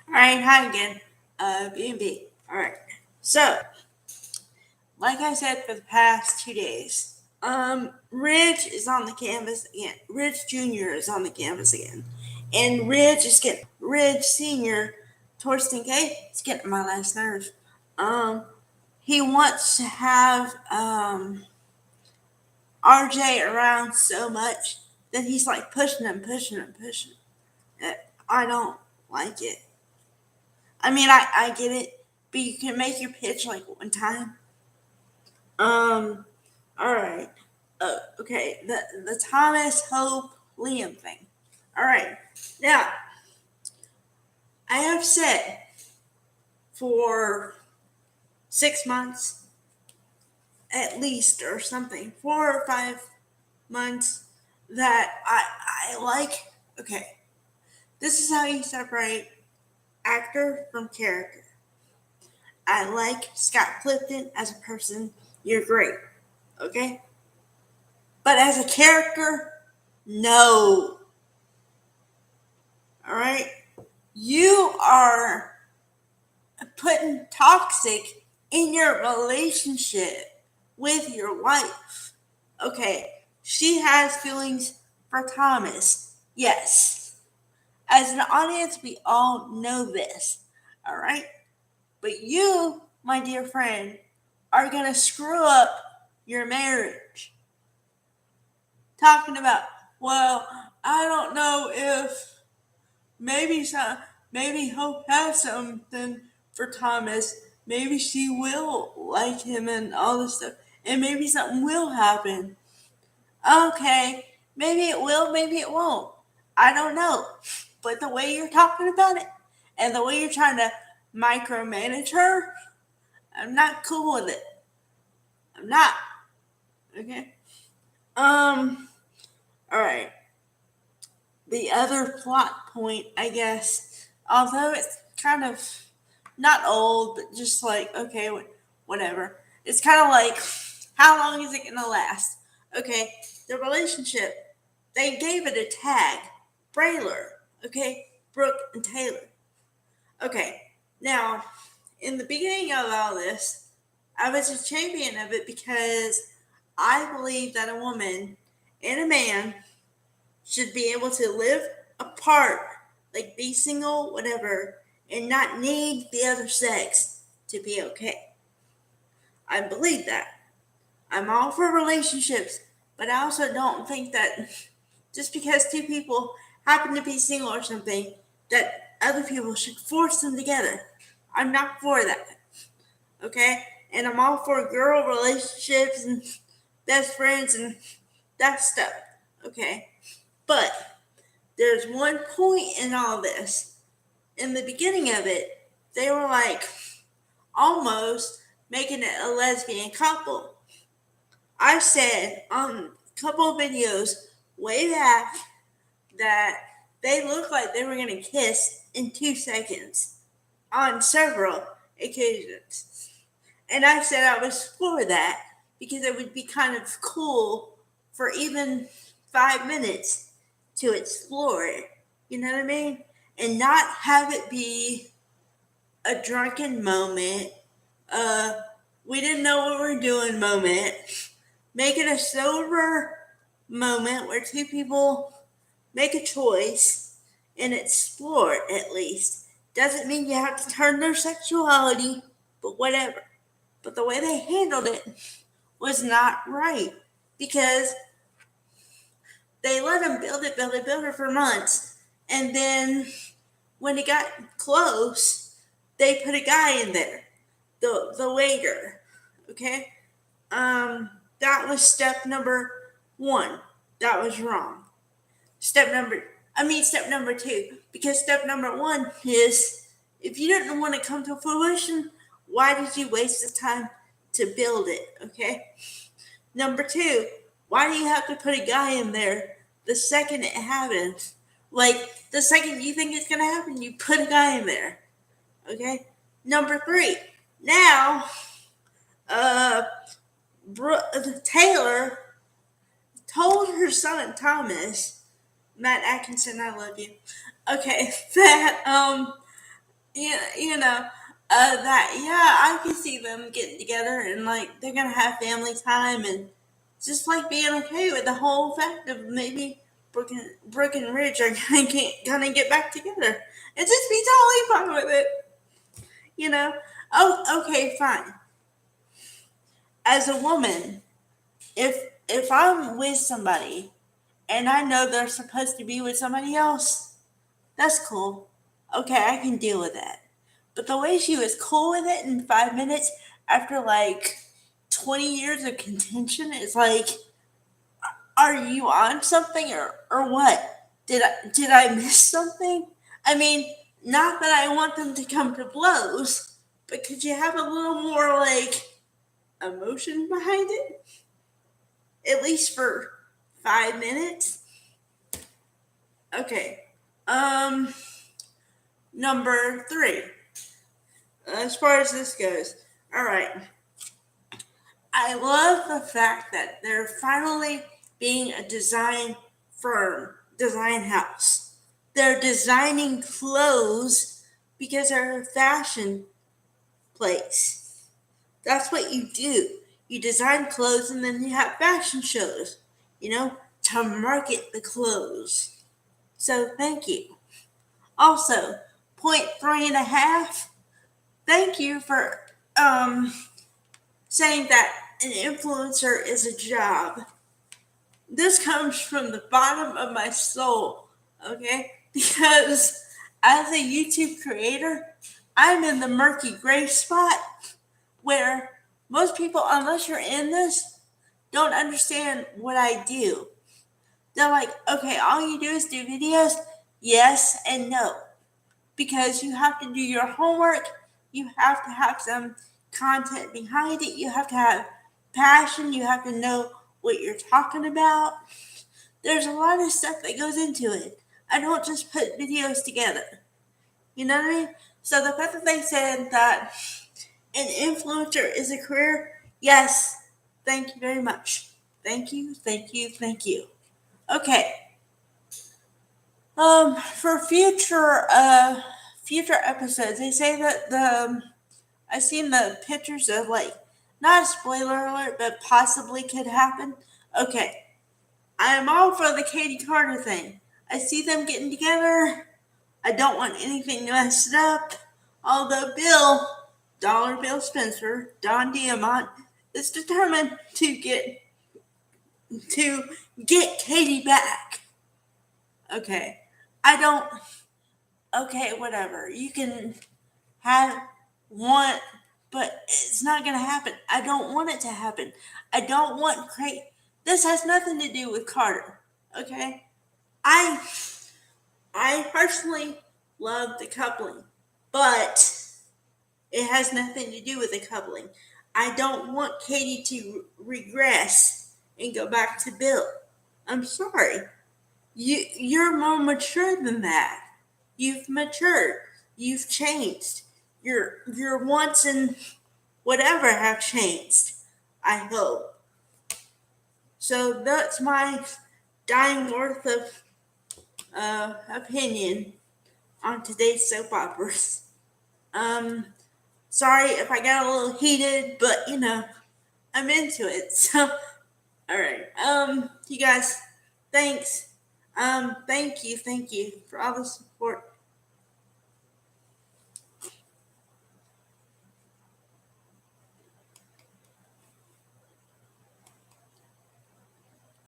Alright, hi again. B&B. Alright. So, like I said for the past 2 days, Ridge is on the canvas again. Ridge Jr. is on the canvas again. And Ridge Sr., Torsten K, is getting my last nerve. He wants to have, RJ around so much that he's like pushing him, pushing him, pushing him. I don't like it. I mean, I get it, but you can make your pitch like one time. Um, all right. Okay, the Thomas Hope Liam thing. All right. Now, I have said for 6 months at least or something, 4 or 5 months, that I like. Okay, this is how you separate actor from character. I like Scott Clifton as a person. You're great. Okay? But as a character, no. All right? You are putting toxic in your relationship with your wife. Okay, she has feelings for Thomas. Yes. As an audience, we all know this. All right? But you, my dear friend, are going to screw up your marriage. Talking about, well, I don't know if maybe Hope has something for Thomas. Maybe she will like him and all this stuff. And maybe something will happen. Okay, maybe it will, maybe it won't. I don't know. But the way you're talking about it and the way you're trying to micromanage her, I'm not cool with it. I'm not. Okay. All right. The other plot point, I guess, although it's kind of not old, but just like, okay, whatever. It's kind of like, how long is it going to last? Okay, the relationship, they gave it a tag, Brayler, okay, Brooke and Taylor. Okay, now, in the beginning of all this, I was a champion of it because I believe that a woman and a man should be able to live apart, like be single, whatever, and not need the other sex to be okay. I believe that. I'm all for relationships, but I also don't think that just because two people happen to be single or something, that other people should force them together. I'm not for that. Okay? And I'm all for girl relationships and best friends and that stuff. Okay? But there's one point in all this. In the beginning of it, they were like almost making it a lesbian couple. I said on a couple of videos way back that they looked like they were going to kiss in 2 seconds on several occasions. And I said I was for that because it would be kind of cool for even 5 minutes to explore it. You know what I mean? And not have it be a drunken moment, uh, we didn't know what we were doing moment. Make it a sober moment where two people make a choice and explore it at least. Doesn't mean you have to turn their sexuality, but whatever. But the way they handled it was not right because they let him build it for months. And then when it got close, they put a guy in there, the waiter. Okay? That was step number one. That was wrong. Step number two, because step number one is if you didn't want to come to fruition, why did you waste the time to build it? Okay. Number two, why do you have to put a guy in there the second it happens? Like the second you think it's gonna happen, you put a guy in there. Okay. Number three, now, uh, Taylor told her son Thomas, Matt Atkinson, I love you. Okay, that that, yeah, I can see them getting together and like they're gonna have family time and just like being okay with the whole fact of maybe Brooke and Ridge are gonna get back together and just be totally fine with it, you know. Oh, okay, fine. As a woman, if I'm with somebody and I know they're supposed to be with somebody else, that's cool. Okay, I can deal with that. But the way she was cool with it in 5 minutes after like 20 years of contention is like, are you on something or what? Did I miss something? I mean, not that I want them to come to blows, but could you have a little more like emotion behind it? At least for 5 minutes? Okay. Um, number three. As far as this goes, all right. I love the fact that they're finally being a design firm, design house. They're designing clothes because they're a fashion place. That's what you do. You design clothes and then you have fashion shows, to market the clothes. So thank you. Also, point 3.5. Thank you for saying that an influencer is a job. This comes from the bottom of my soul, okay? Because as a YouTube creator, I'm in the murky gray spot where most people, unless you're in this, don't understand what I do. They're like, okay, all you do is do videos? Yes and no. Because you have to do your homework, you have to have some content behind it, you have to have passion, you have to know what you're talking about. There's a lot of stuff that goes into it. I don't just put videos together. You know what I mean? So the fact that they said that an influencer is a career, yes, thank you very much. Thank you, thank you, thank you. Okay. For future episodes, they say that I seen the pictures of like not a spoiler alert, but possibly could happen. Okay, I am all for the Katie Carter thing. I see them getting together. I don't want anything to mess it up. Although Dollar Bill Spencer, Don Diamont, is determined to get Katie back. Okay, I don't. Okay, whatever. You can have want, but it's not gonna happen. I don't want it to happen. I don't want This has nothing to do with Carter. Okay, I I personally love the coupling, but it has nothing to do with the coupling. I don't want Katie to regress and go back to Bill. I'm sorry. You're more mature than that. You've matured. You've changed. Your wants and whatever have changed. I hope. So that's my dying worth of opinion on today's soap operas. Um, Sorry if I got a little heated, but I'm into it. So, all right. You guys, thanks. Thank you for all the support.